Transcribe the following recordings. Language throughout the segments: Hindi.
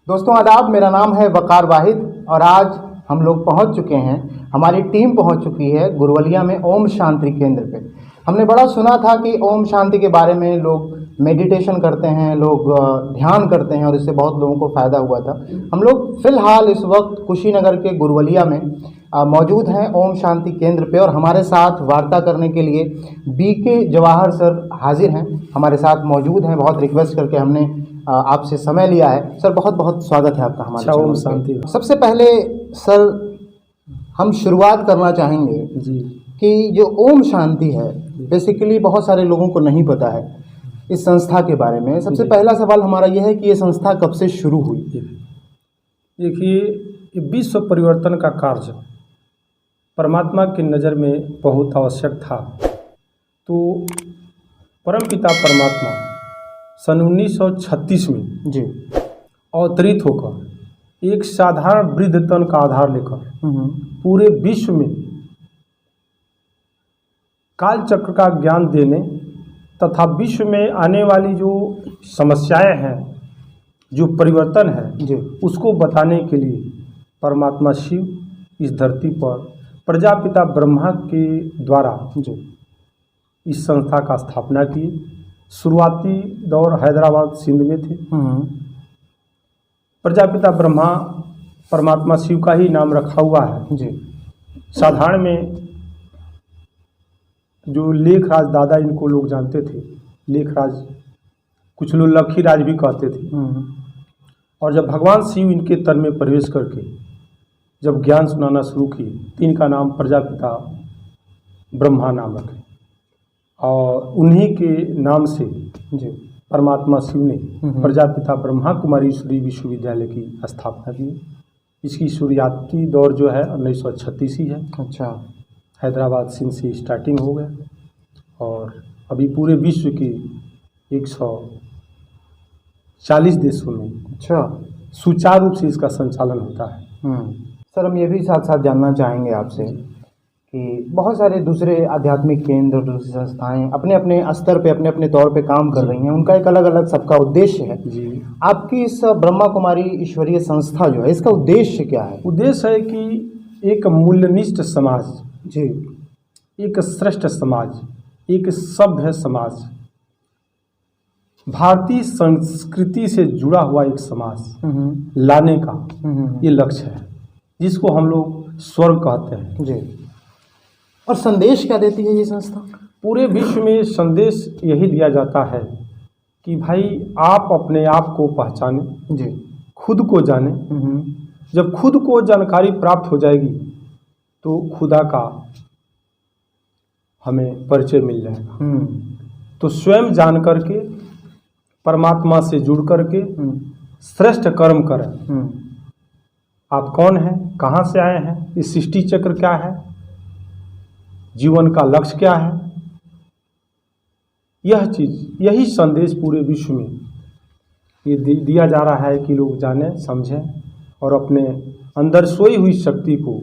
दोस्तों आदाब, मेरा नाम है वकार वाहिद और आज हम लोग पहुंच चुके हैं, हमारी टीम पहुंच चुकी है गुरवलिया में ओम शांति केंद्र पे। हमने बड़ा सुना था कि ओम शांति के बारे में लोग मेडिटेशन करते हैं, लोग ध्यान करते हैं और इससे बहुत लोगों को फ़ायदा हुआ था। हम लोग फ़िलहाल इस वक्त कुशीनगर के गुरवलिया में मौजूद हैं ओम शांति केंद्र पे और हमारे साथ वार्ता करने के लिए बीके जवाहर सर हाजिर हैं, हमारे साथ मौजूद हैं। बहुत रिक्वेस्ट करके हमने आपसे समय लिया है। सर बहुत बहुत स्वागत है आपका हमारे ओम शांति। सबसे पहले सर हम शुरुआत करना चाहेंगे जी कि जो ओम शांति है बेसिकली बहुत सारे लोगों को नहीं पता है इस संस्था के बारे में। सबसे पहला सवाल हमारा यह है कि ये संस्था कब से शुरू हुई? देखिए, ये विश्व परिवर्तन का कार्य परमात्मा की नज़र में बहुत आवश्यक था। तो परमपिता परमात्मा सन 1936 में जी अवतरित होकर एक साधारण वृद्ध तन का आधार लेकर पूरे विश्व में काल चक्र का ज्ञान देने तथा विश्व में आने वाली जो समस्याएं हैं, जो परिवर्तन है जी उसको बताने के लिए परमात्मा शिव इस धरती पर प्रजापिता ब्रह्मा के द्वारा जी इस संस्था का स्थापना की। शुरुआती दौर हैदराबाद सिंध में थे। प्रजापिता ब्रह्मा परमात्मा शिव का ही नाम रखा हुआ है। जी साधारण में जो लेखराज दादा इनको लोग जानते थे, लेखराज, कुछ लोग लखीराज भी कहते थे। और जब भगवान शिव इनके तन में प्रवेश करके जब ज्ञान सुनाना शुरू किए तो इनका नाम प्रजापिता ब्रह्मा नाम रखे और उन्हीं के नाम से जी परमात्मा शिव ने प्रजापिता ब्रह्मा कुमारी ईश्वरी विश्वविद्यालय की स्थापना की। इसकी शुरुआती दौर जो है 1936 ही है। अच्छा, हैदराबाद सिंध से स्टार्टिंग हो गया और अभी पूरे विश्व के 140 देशों में अच्छा सुचारू रूप से इसका संचालन होता है। सर हम ये भी साथ साथ जानना चाहेंगे आपसे कि बहुत सारे दूसरे आध्यात्मिक केंद्र, दूसरी संस्थाएं अपने अपने स्तर पे अपने अपने तौर पे काम कर रही हैं, उनका एक अलग अलग सबका उद्देश्य है। जी, आपकी इस ब्रह्मा कुमारी ईश्वरीय संस्था जो है इसका उद्देश्य क्या है? उद्देश्य है कि एक मूल्यनिष्ठ समाज, जी एक श्रेष्ठ समाज, एक सभ्य समाज, भारतीय संस्कृति से जुड़ा हुआ एक समाज लाने का ये लक्ष्य है, जिसको हम लोग स्वर्ग कहते हैं। जी। और संदेश क्या देती है ये संस्था? पूरे विश्व में संदेश यही दिया जाता है कि भाई आप अपने आप को पहचानें, जी खुद को जानें। जब खुद को जानकारी प्राप्त हो जाएगी तो खुदा का हमें परिचय मिल जाएगा। तो स्वयं जान करके परमात्मा से जुड़ करके श्रेष्ठ कर्म करें। आप कौन हैं, कहाँ से आए हैं, इस सृष्टि चक्र क्या है, जीवन का लक्ष्य क्या है, यह चीज़, यही संदेश पूरे विश्व में ये दिया जा रहा है कि लोग जानें, समझें और अपने अंदर सोई हुई शक्ति को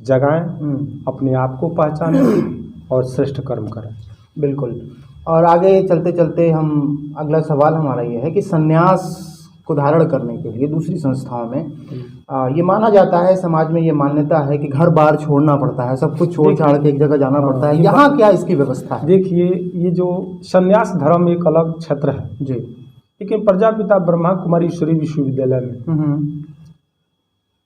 जगाएं, अपने आप को पहचानें और श्रेष्ठ कर्म करें। बिल्कुल। और आगे चलते चलते हम अगला सवाल हमारा ये है कि संन्यास को धारण करने के लिए दूसरी संस्थाओं में ये माना जाता है, समाज में ये मान्यता है कि घर बार छोड़ना पड़ता है, सब कुछ छोड़ छाड़ के एक जगह जाना पड़ता है। यहाँ क्या इसकी व्यवस्था है? देखिए, ये जो संन्यास धर्म एक अलग क्षेत्र है जी, लेकिन प्रजापिता ब्रह्मा कुमारी ईश्वरी विश्वविद्यालय में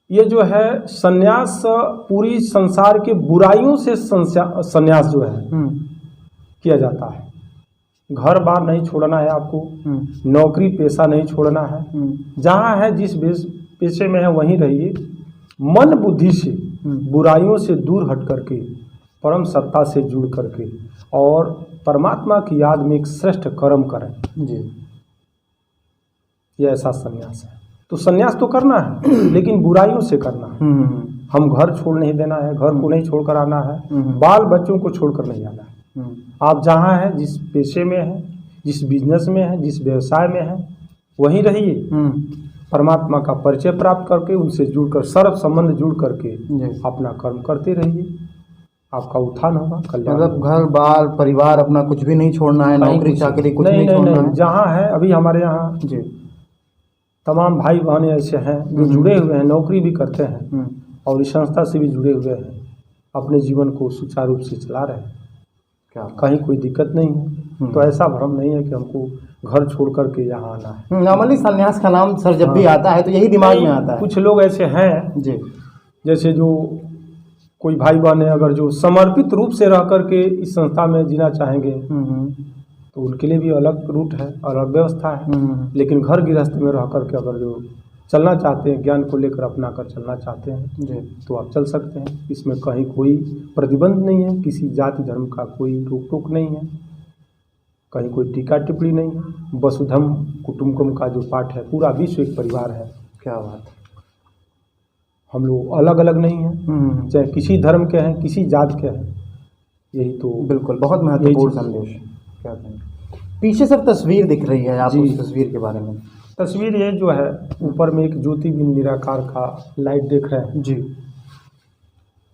ये जो है संन्यास पूरी संसार के बुराइयों से संन्यास जो है किया जाता है। घर बार नहीं छोड़ना है आपको, नौकरी पेशा नहीं छोड़ना है, जहाँ है जिस पेशे में है वहीं रहिए। मन बुद्धि से बुराइयों से दूर हट करके परम सत्ता से जुड़ करके और परमात्मा की याद में एक श्रेष्ठ कर्म करें। जी, यह ऐसा संन्यास है। तो संन्यास तो करना है लेकिन बुराइयों से करना है। हम घर छोड़ नहीं देना है, घर को नहीं छोड़कर आना है, बाल बच्चों को छोड़कर नहीं आना है। आप जहाँ हैं, जिस पेशे में हैं, जिस बिजनेस में हैं, जिस व्यवसाय में हैं, वहीं रहिए। परमात्मा का परिचय प्राप्त करके उनसे जुड़कर सर्व संबंध जुड़ करके अपना कर्म करते रहिए, आपका उत्थान होगा, कल्याण। मतलब घर बार परिवार अपना कुछ भी नहीं छोड़ना है, नौकरी चाकरी कुछ नहीं छोड़ना है। जहाँ है अभी हमारे यहाँ जी तमाम भाई बहन ऐसे हैं जो जुड़े हुए हैं, नौकरी भी करते हैं और इस संस्था से भी जुड़े हुए हैं, अपने जीवन को सुचारू रूप से चला रहे हैं। क्या कहीं कोई दिक्कत नहीं है। तो ऐसा भ्रम नहीं है कि हमको घर छोड़ कर के यहाँ आना है। नॉर्मली संन्यास का नाम सर जब भी आता है तो यही दिमाग में आता है। कुछ लोग ऐसे हैं जी, जैसे जो कोई भाई बहन है अगर जो समर्पित रूप से रह करके इस संस्था में जीना चाहेंगे तो उनके लिए भी अलग रूट है, अलग व्यवस्था है। लेकिन घर गृहस्थ में रह करके अगर जो चलना चाहते हैं, ज्ञान को लेकर अपना कर चलना चाहते हैं जी, तो आप चल सकते हैं। इसमें कहीं कोई प्रतिबंध नहीं है, किसी जाति धर्म का कोई रोक टोक नहीं है, कहीं कोई टीका टिप्पणी नहीं है। वसुधम कुटुंबकम का जो पाठ है, पूरा विश्व एक परिवार है। क्या बात है। हम लोग अलग अलग नहीं हैं, चाहे किसी धर्म के हैं, किसी जात के हैं। यही तो बिल्कुल बहुत महत्वपूर्ण संदेश। क्या कहें। पीछे सर तस्वीर दिख रही है, आप उस तस्वीर के बारे में। तस्वीर ये जो है ऊपर में एक ज्योति बिंब निराकार का लाइट देख रहे हैं जी,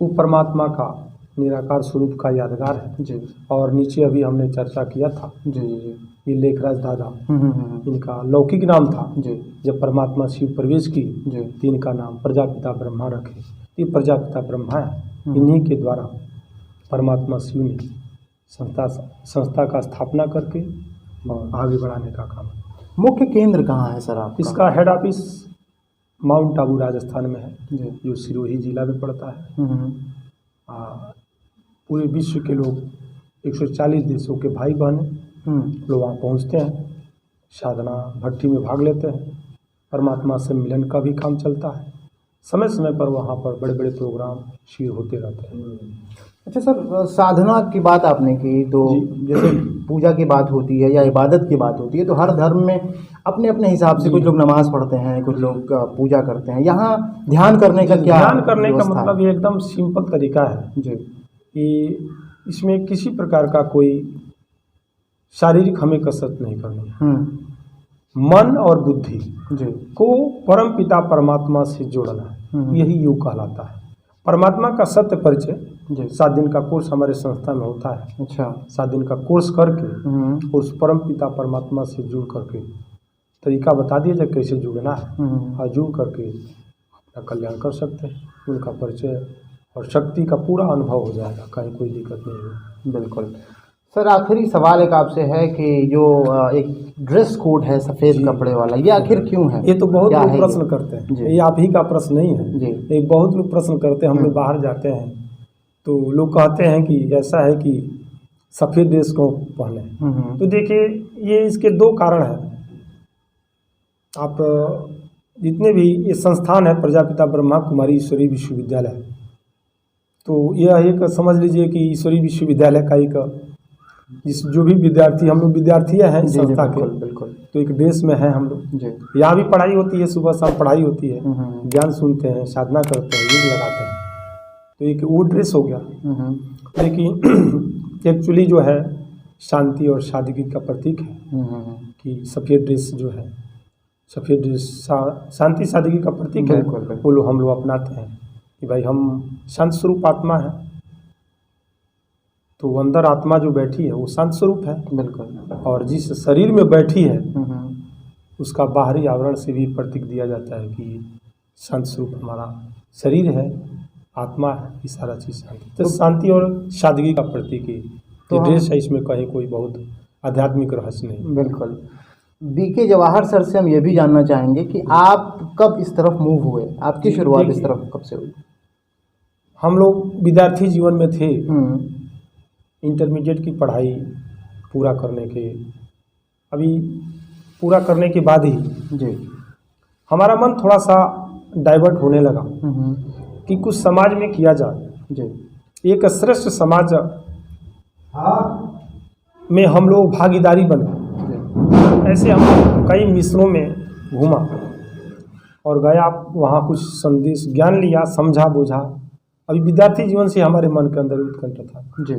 वो परमात्मा का निराकार स्वरूप का यादगार है जी, और नीचे अभी हमने चर्चा किया था जी, जी, ये लेखराज दादा, इनका लौकिक नाम था। जी, जब परमात्मा शिव प्रवेश की जी, तो इनका नाम प्रजापिता ब्रह्मा रखे। ये प्रजापिता ब्रह्मा है, इन्हीं के द्वारा परमात्मा शिव ने संस्था का स्थापना करके और आगे बढ़ाने का काम। मुख्य केंद्र कहाँ है सर आपका? इसका head office mount Abu Rajasthan में है, जी, जो सिरोही जिला में पड़ता है। हम्म, पूरे विश्व के लोग 140 देशों के भाई बहन लोग वहाँ पहुँचते हैं, साधना भट्टी में भाग लेते हैं, परमात्मा से मिलन का भी काम चलता है। समय समय पर वहाँ पर बड़े बड़े प्रोग्राम शिविर होते रहते हैं। अच्छा सर, साधना की बात आपने की तो जैसे पूजा की बात होती है या इबादत की बात होती है तो हर धर्म में अपने अपने हिसाब से कुछ लोग नमाज पढ़ते हैं, कुछ लोग पूजा करते हैं। यहाँ ध्यान करने का क्या ध्यान करने का व्यवस्था है? मतलब ये एकदम सिंपल तरीका है जी, कि इसमें किसी प्रकार का कोई शारीरिक हमें कसरत नहीं करनी है। मन और बुद्धि जी, को परम पिता परमात्मा से जोड़ना है, यही योग कहलाता है। परमात्मा का सत्य परिचय जी, 7 दिन का कोर्स हमारे संस्था में होता है। अच्छा, 7 दिन का कोर्स करके उस परम पिता परमात्मा से जुड़ करके तरीका बता दिया जाए कैसे जुड़ना है और जुड़ करके अपना कल्याण कर सकते हैं। उनका परिचय और शक्ति का पूरा अनुभव हो जाएगा, कहीं कोई दिक्कत नहीं होगी। बिल्कुल सर। आखिरी सवाल एक आपसे है कि जो एक ड्रेस कोड है सफ़ेद कपड़े वाला, ये आखिर क्यों है? ये तो बहुत क्या लोग है प्रश्न ये? करते हैं, जी। ये आप ही का प्रश्न नहीं है। जी, एक बहुत लोग प्रश्न करते हैं, हम लोग बाहर जाते हैं तो लोग कहते हैं कि ऐसा है कि सफ़ेद ड्रेस को पहने। तो देखिए ये इसके 2 कारण हैं। आप जितने भी ये संस्थान है प्रजापिता ब्रह्मा कुमारी ईश्वरी विश्वविद्यालय, तो यह एक समझ लीजिए कि ईश्वरी विश्वविद्यालय का एक जो भी विद्यार्थी, हम लोग विद्यार्थियाँ हैं इस संस्था के, बिल्कुल तो एक ड्रेस में है हम लोग। जी, यहाँ भी पढ़ाई होती है, सुबह शाम पढ़ाई होती है, ज्ञान सुनते हैं, साधना करते हैं, योग लगाते हैं, तो एक वो ड्रेस हो गया। लेकिन एक्चुअली जो है शांति और सादगी का प्रतीक है कि सफ़ेद ड्रेस जो है, सफ़ेद ड्रेस शांति सादगी का प्रतीक है। वो लोग हम लोग अपनाते हैं कि भाई हम शांत स्वरूप आत्मा है, तो अंदर आत्मा जो बैठी है वो शांत स्वरूप है। बिल्कुल। और जिस शरीर में बैठी है उसका बाहरी आवरण से भी प्रतीक दिया जाता है कि शांत स्वरूप हमारा शरीर है, आत्मा है, ये सारा चीज़ शांति, तो शांति और सादगी का प्रतीक है। तो ड्रेस है, इसमें कहीं कोई बहुत आध्यात्मिक रहस्य नहीं। बिल्कुल। बीके जवाहर सर से हम ये भी जानना चाहेंगे कि आप कब इस तरफ मूव हुए, आपकी शुरुआत इस तरफ कब से हुई? हम लोग विद्यार्थी जीवन में थे, इंटरमीडिएट की पढ़ाई पूरा करने के पूरा करने के बाद ही जी हमारा मन थोड़ा सा डाइवर्ट होने लगा कि कुछ समाज में किया जाए। जी एक श्रेष्ठ समाज में हम लोग भागीदारी बने। ऐसे हम कई मिशनों में घूमा और गया, वहाँ कुछ संदेश ज्ञान लिया, समझा बुझा। अभी विद्यार्थी जीवन से हमारे मन के अंदर उत्कंठा था जी।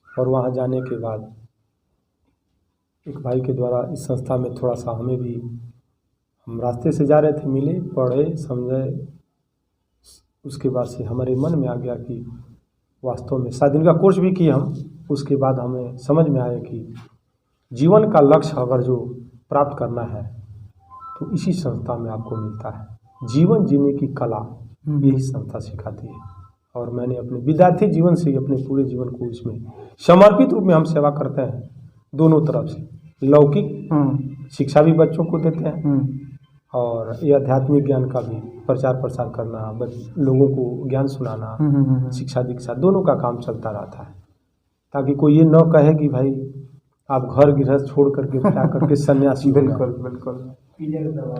और वहाँ जाने के बाद एक भाई के द्वारा इस संस्था में थोड़ा सा हमें भी, हम रास्ते से जा रहे थे, मिले, पढ़े, समझे। उसके बाद से हमारे मन में आ गया कि वास्तव में 7 दिन का कोर्स भी किए हम। उसके बाद हमें समझ में आया कि जीवन का लक्ष्य अगर जो प्राप्त करना है तो इसी संस्था में आपको मिलता है। जीवन जीने की कला यही संस्था सिखाती है, और मैंने अपने विद्यार्थी जीवन से अपने पूरे जीवन को इसमें समर्पित रूप में हम सेवा करते हैं। दोनों तरफ से लौकिक शिक्षा भी बच्चों को देते हैं, और ये आध्यात्मिक ज्ञान का भी प्रचार प्रसार करना, लोगों को ज्ञान सुनाना, शिक्षा दीक्षा दोनों का काम चलता रहता है, ताकि कोई ये न कहे कि भाई आप घर गृहस्थ छोड़ करके क्या करके सन्यासी। बिल्कुल बिल्कुल।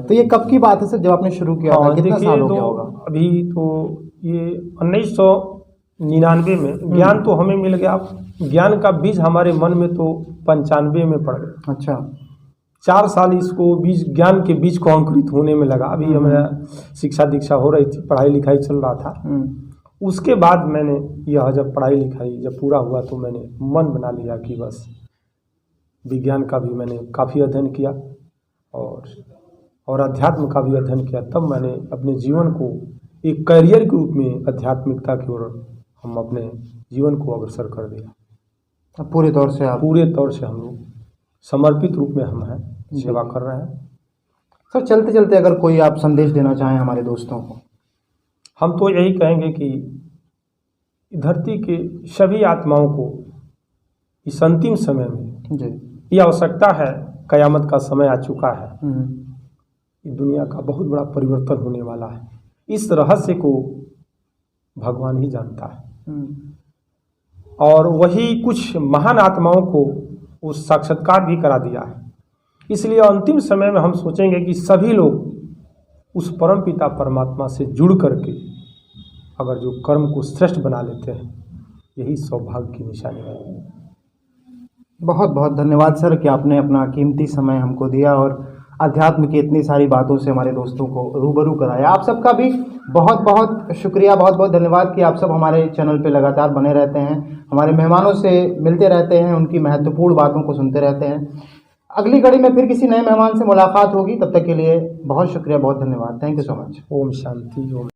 तो ये कब की बात है सर, जब आपने शुरू किया था? कितना साल हो गया होगा? अभी तो ये 1999 में ज्ञान तो हमें मिल गया। ज्ञान का बीज हमारे मन में तो 95 में पड़ गया। अच्छा। 4 साल इसको बीज, ज्ञान के बीज को अंकुरित होने में लगा। अभी हमारा शिक्षा दीक्षा हो रही थी, पढ़ाई लिखाई चल रहा था। उसके बाद मैंने यह जब पढ़ाई लिखाई जब पूरा हुआ तो मैंने मन बना लिया कि बस विज्ञान का भी मैंने काफ़ी अध्ययन किया, और अध्यात्म का भी अध्ययन किया। तब मैंने अपने जीवन को एक करियर के रूप में आध्यात्मिकता की ओर हम अपने जीवन को अग्रसर कर दिया। पूरे तौर से हम लोग समर्पित रूप में हम हैं, सेवा कर रहे हैं। सर चलते चलते अगर कोई आप संदेश देना चाहें हमारे दोस्तों को? हम तो यही कहेंगे कि धरती के सभी आत्माओं को इस अंतिम समय में यह आवश्यकता है, कयामत का समय आ चुका है, दुनिया का बहुत बड़ा परिवर्तन होने वाला है। इस रहस्य को भगवान ही जानता है, और वही कुछ महान आत्माओं को उस साक्षात्कार भी करा दिया है। इसलिए अंतिम समय में हम सोचेंगे कि सभी लोग उस परम पिता परमात्मा से जुड़ करके अगर जो कर्म को श्रेष्ठ बना लेते हैं, यही सौभाग्य की निशानी है। बहुत बहुत धन्यवाद सर कि आपने अपना कीमती समय हमको दिया और अध्यात्म की इतनी सारी बातों से हमारे दोस्तों को रूबरू कराया। आप सबका भी बहुत बहुत शुक्रिया, बहुत बहुत धन्यवाद कि आप सब हमारे चैनल पे लगातार बने रहते हैं, हमारे मेहमानों से मिलते रहते हैं, उनकी महत्वपूर्ण बातों को सुनते रहते हैं। अगली कड़ी में फिर किसी नए मेहमान से मुलाकात होगी, तब तक के लिए बहुत शुक्रिया, बहुत धन्यवाद। Thank you so much. ओम शांति। ओम